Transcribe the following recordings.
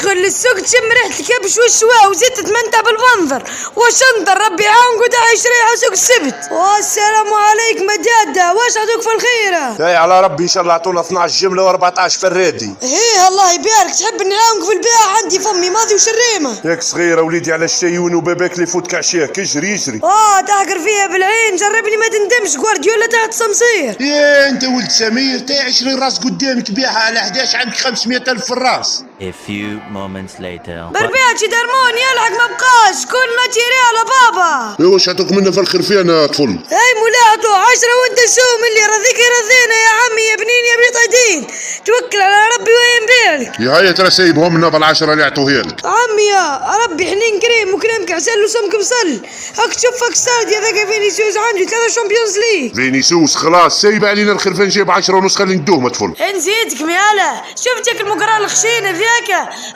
تدخل للسوق تشم ريحة الكبش والشواء وزيت تتمتع بالمنظر وشنطر ربي يعاونك وتعيش ريحة سوق السبت. والسلام عليكم جادة، واش عطوك في الخيرة؟ اي على ربي ان شاء الله عطونا 12 جملة و14 فرادي. ايه الله يبارك، تحب نعاونك في البيع؟ عندي فمي ماضي وشريمة. ياك صغيرة وليدي على الشايون وباباك اللي يفوتك عشاك، اجري اجري. تحقر فيها بالعين، جربني ما تندمش، جوارديولا تحت صمصير. يا انت ولد سمير، تا 20 راس قدامك بيعها على 11 عندك 500,000 في الراس. A few moments later. بربيعتي درمون يلحق ما بقاش، كلنا تيري على بابا. ايه واش عطوك منه في الخرفان يا طفل؟ اي مولاعتو 10 وانت شو من اللي رضيك يرضينا يا عمي يا بنين يا بيطايدين، توكل على ربي وين بالك. يا هيا ترى سايبهم لنا بالعشرة اللي عطوها لك. عمي يا ربي حنين كريم وكلامك عسل وسمك بصل. هاك تشوف هاك ستاد هذاك فينيسيوس عنده 3 شامبيونز ليج. فينيسيوس خلاص سايب علينا الخرفان، جايب 10 ونص خلي ندوم طفل. نسيتك مياله، شفتك المقرا الخشينه ذاك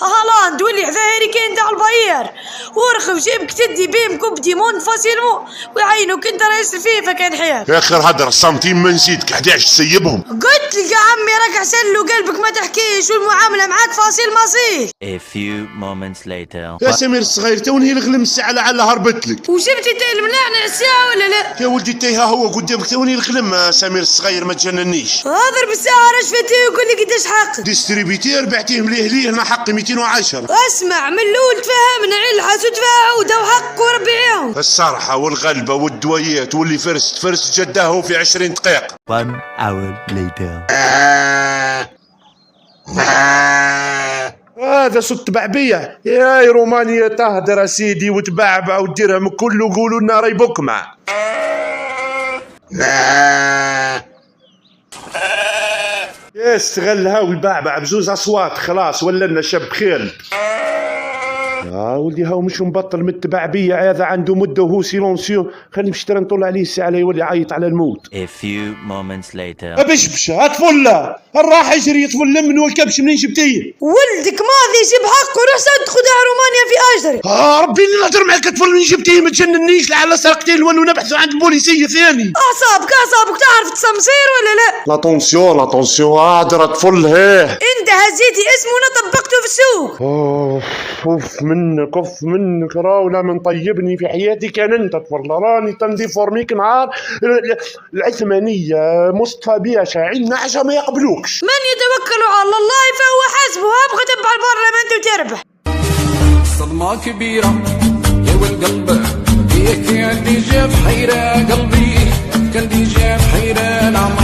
هالاند واللي حذا هاري كين تاع الباير، ورخف جيبك تدي بيم كوب ديمون فاسيلمون ويعينوك انت رئيس الفيفا كان حياة. يا اخر هدر السنتيم ما نسيتك 11 تسيبهم. قلت لك يا عمي راك عسل وقلبك ما تحكيش والمعامله معاك فاصيل مصير. A few moments later. يا سمير الصغير توني الغلم الساعة لعل هربت لك. وشفت انت المنعنع الساعه ولا لا؟ يا ولدي تيها هو قدامك توني الغلم. سمير الصغير ما تجننيش. اضرب الساعه رشفتي وقول لي قداش حق. ديستريبيتير بعتيه مليه ليه انا حقي 210. اسمع من الاول تفهمنا علحس وتفاعوده وحق وربي يعاون. الصرحة والغلبة والدويات واللي فرست جداه في 20 دقيقة. 1 hour later. هذا صوت بعبية. يا رومانيا تهدر سيدي وتبعبع والدرهم كله قولوا لنا راي بكمع. يا استغلها ويبعبع بزوز اصوات خلاص ولا لنا شب خير. ولدي هاو مش مبطل من التبعبية، هذا عنده مدة وهو سيلونسيو، خلي نمشي ترى نطلع عليه الساعة لا يولي يعيط على الموت. A few moments later. ابشبش هتفله الراح يجري يطفل من والكبش منين جبتيه؟ ولدك ماضي يجيب حقه روح صد خدها رومانيا في اجري. ربي اني نهضر معاك تفل منين جبتيه، ما تجننيش لعل سرقتين ولو نبحثوا عند البوليسية ثاني. اعصابك تعرف تصمصير ولا لا؟ لاتونسيون هادر طفل هيه. انت هزيتي اسمه وانا طبقته في السوق. اوف منك راو لا من طيبني في حياتي كان انت طفل، راني تندي فورميك نهار العثمانية مصطفى بياشا عندنا عشا ما يقبلوكش. من يتوكل على الله فهو حسبه، ابغى تبع البرلمان وتربح. صدمة كبيرة يا والقلب فيك، كان دي جاب حيرة قلبي، كان دي جاب حيرة العمر.